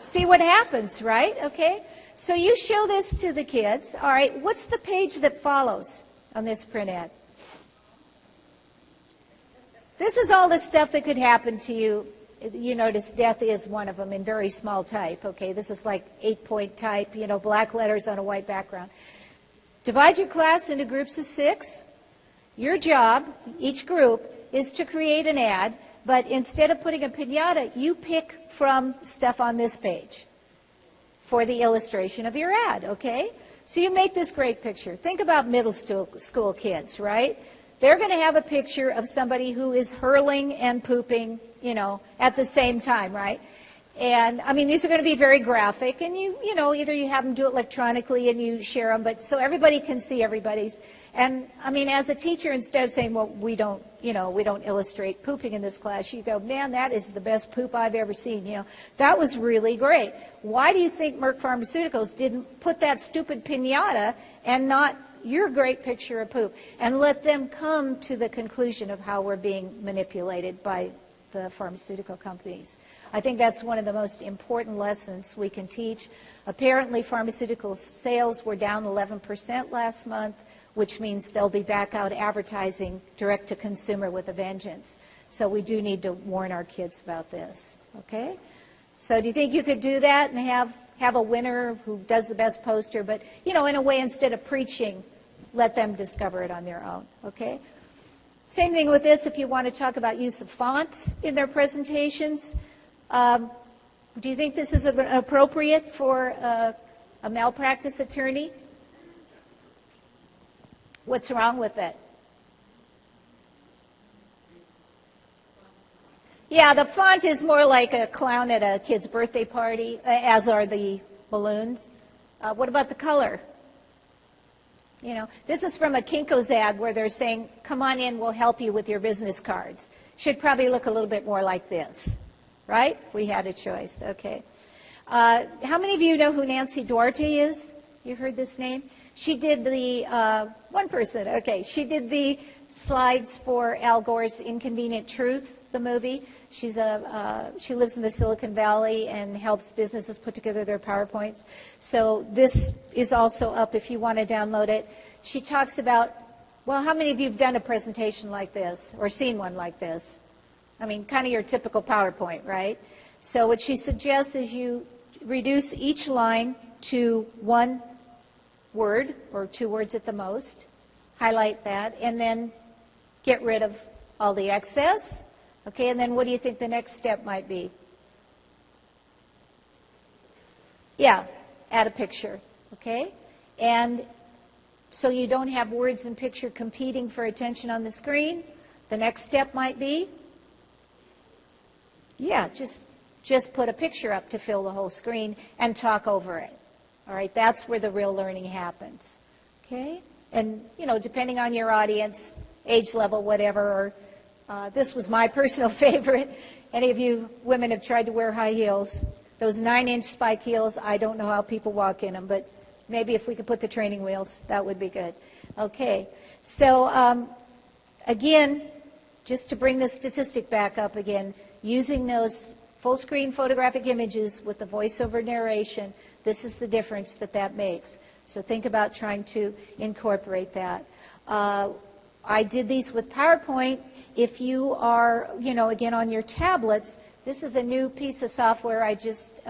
see what happens, right? Okay? So you show this to the kids. All right, what's the page that follows on this print ad? This is all the stuff that could happen to you. You notice death is one of them in very small type. Okay, this is like 8-point type, you know, black letters on a white background. Divide your class into groups of 6. Your job, each group, is to create an ad, but instead of putting a piñata, you pick from stuff on this page for the illustration of your ad, okay? So you make this great picture. Think about middle school kids, right? They're going to have a picture of somebody who is hurling and pooping, you know, at the same time, right? And, I mean, these are going to be very graphic, and you know, either you have them do it electronically and you share them, but so everybody can see everybody's. And, I mean, as a teacher, instead of saying, well, we don't illustrate pooping in this class, you go, man, that is the best poop I've ever seen, you know. That was really great. Why do you think Merck Pharmaceuticals didn't put that stupid piñata and not your great picture of poop, and let them come to the conclusion of how we're being manipulated by the pharmaceutical companies? I think that's one of the most important lessons we can teach. Apparently, pharmaceutical sales were down 11% last month, which means they'll be back out advertising direct to consumer with a vengeance. So we do need to warn our kids about this, okay? So do you think you could do that and have a winner who does the best poster, but, you know, in a way, instead of preaching, let them discover it on their own, okay? Same thing with this if you want to talk about use of fonts in their presentations. Do you think this is appropriate for a malpractice attorney? What's wrong with it? Yeah, the font is more like a clown at a kid's birthday party, as are the balloons. What about the color? You know, this is from a Kinko's ad where they're saying, come on in, we'll help you with your business cards. Should probably look a little bit more like this, right? We had a choice, okay. How many of you know who Nancy Doherty is? You heard this name? She did the, one person, okay, she did the slides for Al Gore's Inconvenient Truth, the movie. She lives in the Silicon Valley and helps businesses put together their PowerPoints. So this is also up if you want to download it. She talks about, well, how many of you have done a presentation like this or seen one like this? I mean, kind of your typical PowerPoint, right? So what she suggests is you reduce each line to 1 word or 2 words at the most, highlight that, and then get rid of all the excess. Okay, and then what do you think the next step might be? Yeah, add a picture, okay? And so you don't have words and picture competing for attention on the screen. The next step might be, yeah, just put a picture up to fill the whole screen and talk over it. All right, that's where the real learning happens, okay? And, you know, depending on your audience, age level, whatever, or this was my personal favorite. Any of you women have tried to wear high heels. Those 9-inch spike heels, I don't know how people walk in them, but maybe if we could put the training wheels, that would be good. Okay, so again, just to bring the statistic back up again, using those full-screen photographic images with the voiceover narration, this is the difference that makes. So think about trying to incorporate that. I did these with PowerPoint. If you are, you know, again on your tablets, this is a new piece of software I just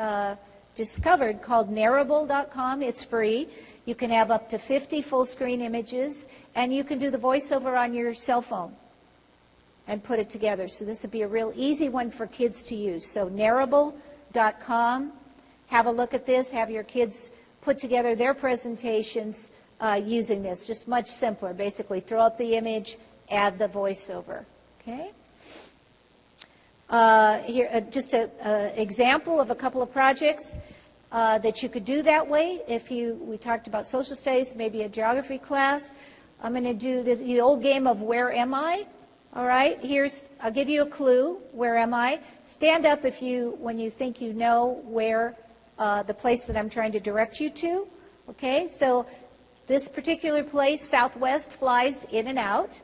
discovered called Narrable.com. It's free. You can have up to 50 full-screen images, and you can do the voiceover on your cell phone. and put it together. So this would be a real easy one for kids to use. So narrable.com, have a look at this, have your kids put together their presentations using this. Just much simpler. Basically, throw up the image, add the voiceover. Okay? Here, just an example of a couple of projects that you could do that way. We talked about social studies, maybe a geography class. I'm going to do the old game of where am I? All right, I'll give you a clue. Where am I? Stand up when you think you know where the place that I'm trying to direct you to. Okay, so this particular place, Southwest, flies in and out.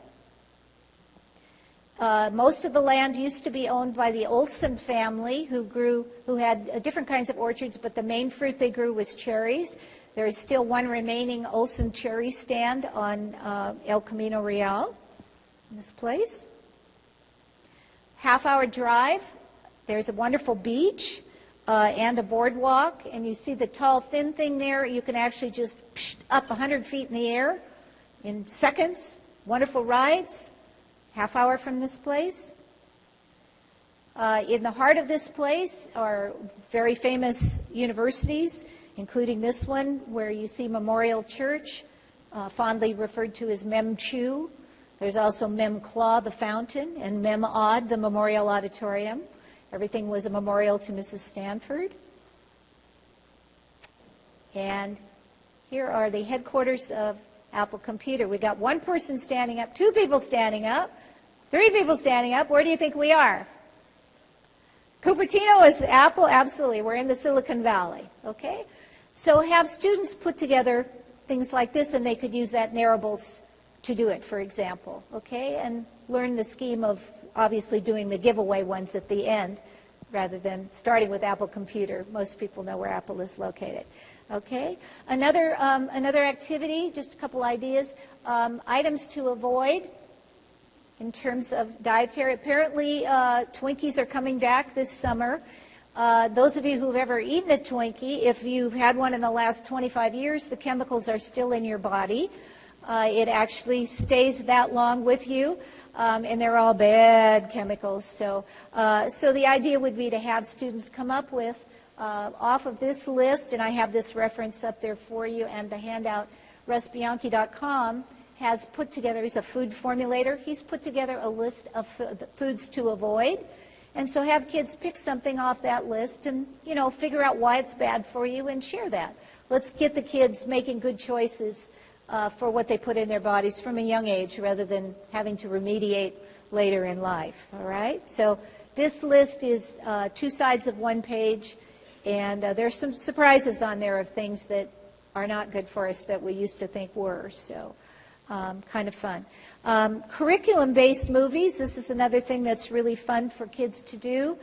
Most of the land used to be owned by the Olson family, who had different kinds of orchards, but the main fruit they grew was cherries. There is still one remaining Olson cherry stand on El Camino Real, in this place. Half-hour drive. There's a wonderful beach and a boardwalk, and you see the tall, thin thing there. You can actually just up 100 feet in the air in seconds. Wonderful rides. Half-hour from this place. In the heart of this place are very famous universities, including this one where you see Memorial Church, fondly referred to as Mem Chu. There's also Mem Claw, the fountain, and Mem Odd, the Memorial Auditorium. Everything was a memorial to Mrs. Stanford. And here are the headquarters of Apple Computer. We got one person standing up, two people standing up, three people standing up. Where do you think we are? Cupertino is Apple? Absolutely. We're in the Silicon Valley. Okay? So have students put together things like this, and they could use that Narrables to do it, for example. Okay? And learn the scheme of obviously doing the giveaway ones at the end rather than starting with Apple Computer. Most people know where Apple is located. Okay? Another activity, just a couple ideas, items to avoid in terms of dietary. Apparently, Twinkies are coming back this summer. Those of you who've ever eaten a Twinkie, if you've had one in the last 25 years, the chemicals are still in your body. It actually stays that long with you, and they're all bad chemicals. So the idea would be to have students come up with, off of this list, and I have this reference up there for you, and the handout, RussBianchi.com has put together, he's a food formulator, he's put together a list of foods to avoid. And so have kids pick something off that list and, figure out why it's bad for you and share that. Let's get the kids making good choices for what they put in their bodies from a young age rather than having to remediate later in life, all right? So this list is 2 sides of 1 page, and there's some surprises on there of things that are not good for us that we used to think were, so kind of fun. Curriculum-based movies, this is another thing that's really fun for kids to do.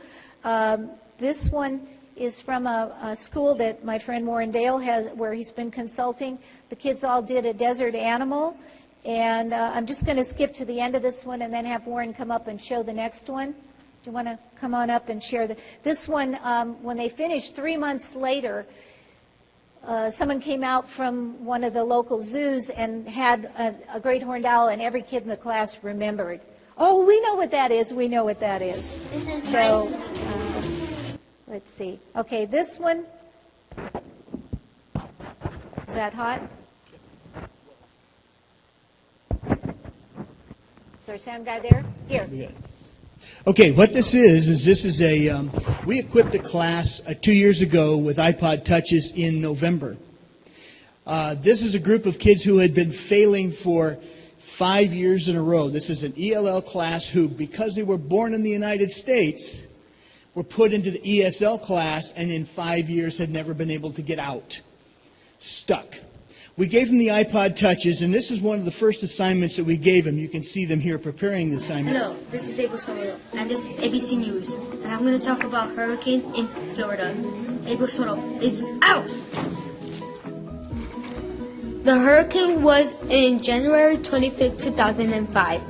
This one is from a school that my friend Warren Dale has, where he's been consulting. The kids all did a desert animal, and I'm just going to skip to the end of this one and then have Warren come up and show the next one. Do you want to come on up and share this one? When they finished 3 months later, someone came out from one of the local zoos and had a great horned owl, and every kid in the class remembered. Oh, we know what that is. We know what that is. This is so. Let's see. Okay, this one. Is that hot? Is there a sound guy there? Here. Yeah. Okay, what this is this is we equipped a class 2 years ago with iPod Touches in November. This is a group of kids who had been failing for 5 years in a row. This is an ELL class who, because they were born in the United States, were put into the ESL class and in 5 years had never been able to get out. Stuck. We gave them the iPod Touches, and this is one of the first assignments that we gave them. You can see them here preparing the assignment. Hello, this is Edmodo, and this is ABC News, and I'm going to talk about hurricane in Florida. Edmodo is out! The hurricane was in January 25th, 2005.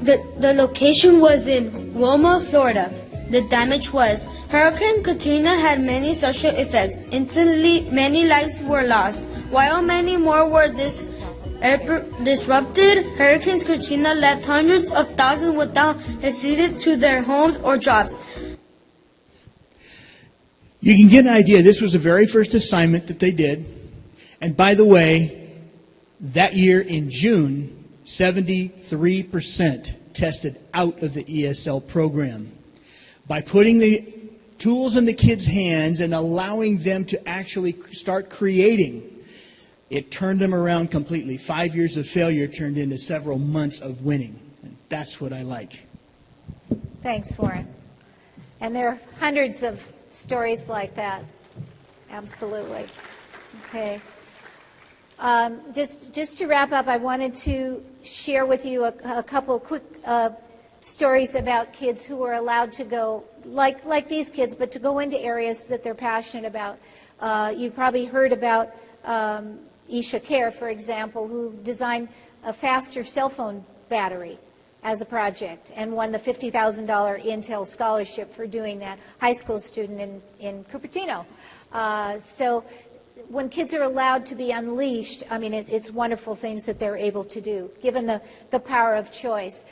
The location was in Roma, Florida. The damage was Hurricane Katrina had many social effects. Instantly, many lives were lost, while many more were disrupted. Hurricane Katrina left hundreds of thousands without access to their homes or jobs. You can get an idea. This was the very first assignment that they did. And by the way, that year in June, 73% tested out of the ESL program. By putting the tools in the kids' hands and allowing them to actually start creating, it turned them around completely. 5 years of failure turned into several months of winning. And that's what I like. Thanks, Warren. And there are hundreds of stories like that. Absolutely. Okay. Just to wrap up, I wanted to share with you a couple of quick stories about kids who were allowed to go, like these kids, but to go into areas that they're passionate about. You've probably heard about Aisha Care, for example, who designed a faster cell phone battery as a project and won the $50,000 Intel scholarship for doing that, high school student in Cupertino. So when kids are allowed to be unleashed, I mean, it's wonderful things that they're able to do, given the power of choice.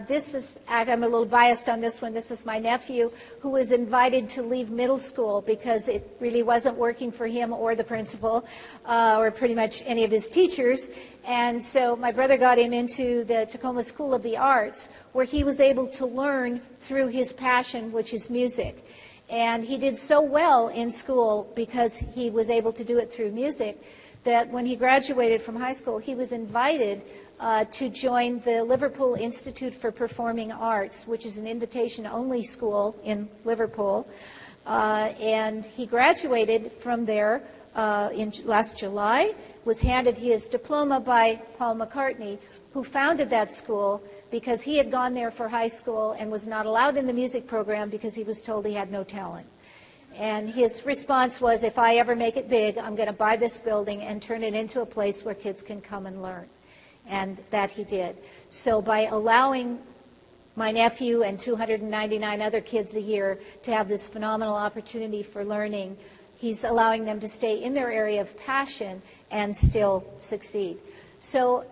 This is, I'm a little biased on this one, this is my nephew who was invited to leave middle school because it really wasn't working for him or the principal or pretty much any of his teachers. And so my brother got him into the Tacoma School of the Arts, where he was able to learn through his passion, which is music. And he did so well in school because he was able to do it through music that when he graduated from high school, he was invited to join the Liverpool Institute for Performing Arts, which is an invitation-only school in Liverpool. And he graduated from there in last July, was handed his diploma by Paul McCartney, who founded that school because he had gone there for high school and was not allowed in the music program because he was told he had no talent. And his response was, if I ever make it big, I'm going to buy this building and turn it into a place where kids can come and learn. And that he did. So by allowing my nephew and 299 other kids a year to have this phenomenal opportunity for learning, he's allowing them to stay in their area of passion and still succeed. So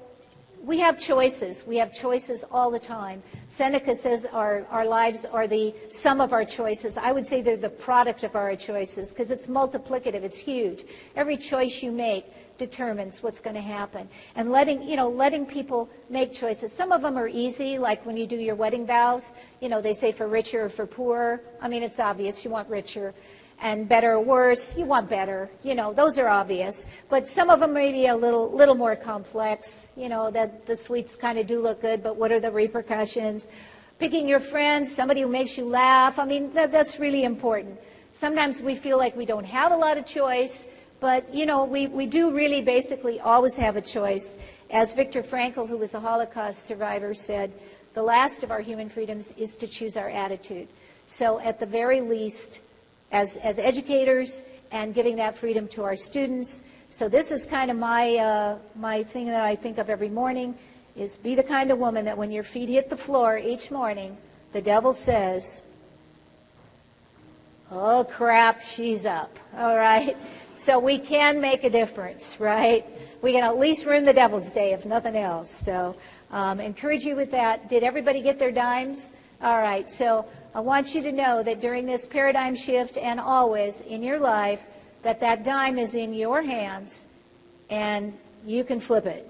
we have choices. We have choices all the time. Seneca says our lives are the sum of our choices. I would say they're the product of our choices because it's multiplicative. It's huge. Every choice you make determines what's going to happen. And letting people make choices. Some of them are easy, like when you do your wedding vows. They say for richer or for poorer. I mean, it's obvious you want richer. And better or worse, you want better. Those are obvious. But some of them may be a little more complex. That the sweets kind of do look good, but what are the repercussions? Picking your friends, somebody who makes you laugh. I mean, that's really important. Sometimes we feel like we don't have a lot of choice, but, we do really basically always have a choice. As Viktor Frankel, who was a Holocaust survivor, said, the last of our human freedoms is to choose our attitude. So at the very least, as educators and giving that freedom to our students. So this is kind of my thing that I think of every morning is be the kind of woman that when your feet hit the floor each morning, the devil says, oh crap, she's up, all right? So we can make a difference, right? We can at least ruin the devil's day, if nothing else. So encourage you with that. Did everybody get their dimes? All right, so I want you to know that during this paradigm shift and always in your life, that dime is in your hands and you can flip it,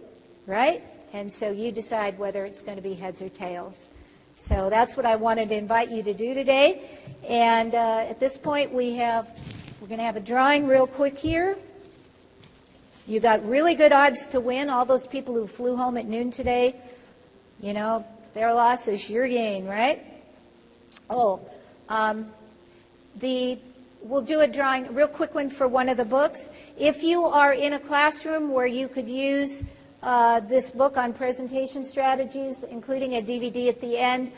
right? And so you decide whether it's going to be heads or tails. So that's what I wanted to invite you to do today. And at this point, we're going to have a drawing real quick here. You got really good odds to win. All those people who flew home at noon today, their loss is your gain, right? We'll do a drawing, a real quick one for one of the books. If you are in a classroom where you could use this book on presentation strategies, including a DVD at the end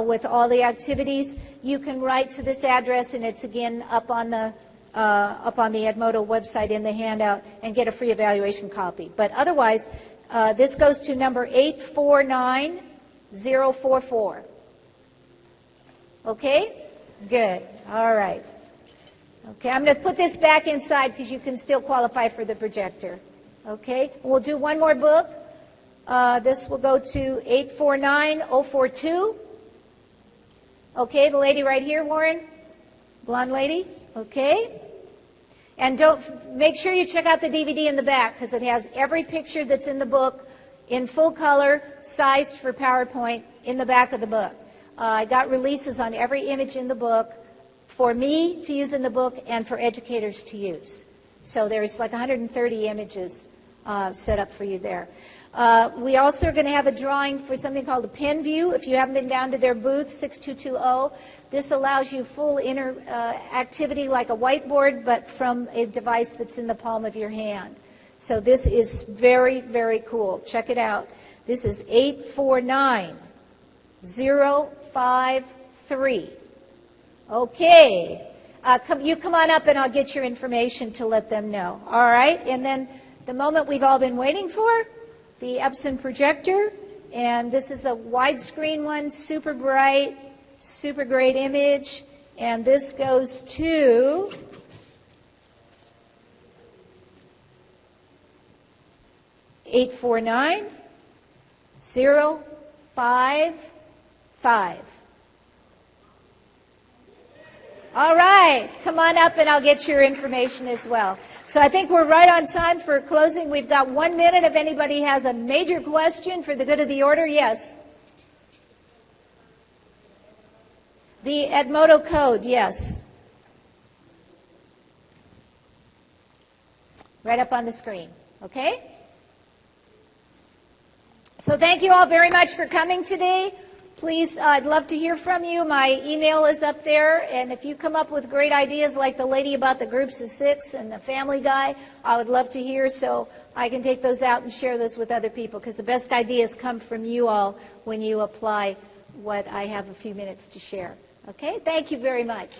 with all the activities, you can write to this address, and it's again up on the Edmodo website in the handout, and get a free evaluation copy. But otherwise, this goes to number 849044. Okay? Good. All right. Okay, I'm going to put this back inside because you can still qualify for the projector. Okay? We'll do one more book. This will go to 849042. Okay, the lady right here, Warren? Blonde lady? Okay. And make sure you check out the DVD in the back, because it has every picture that's in the book in full color, sized for PowerPoint, in the back of the book. I got releases on every image in the book for me to use in the book and for educators to use. So there's like 130 images set up for you there. We also are going to have a drawing for something called a pen view. If you haven't been down to their booth, 6220, this allows you full interactivity like a whiteboard, but from a device that's in the palm of your hand. So this is very, very cool. Check it out. This is 849053. Okay. You come on up and I'll get your information to let them know. All right. And then the moment we've all been waiting for, the Epson projector. And this is a widescreen one, super bright, super great image. And this goes to 849055. All right, come on up and I'll get your information as well. So I think we're right on time for closing. We've got 1 minute if anybody has a major question for the good of the order. Yes. The Edmodo code, yes. Right up on the screen, okay? So thank you all very much for coming today. Please, I'd love to hear from you. My email is up there, and if you come up with great ideas like the lady about the groups of 6 and the family guy, I would love to hear so I can take those out and share those with other people, because the best ideas come from you all when you apply what I have a few minutes to share. Okay? Thank you very much.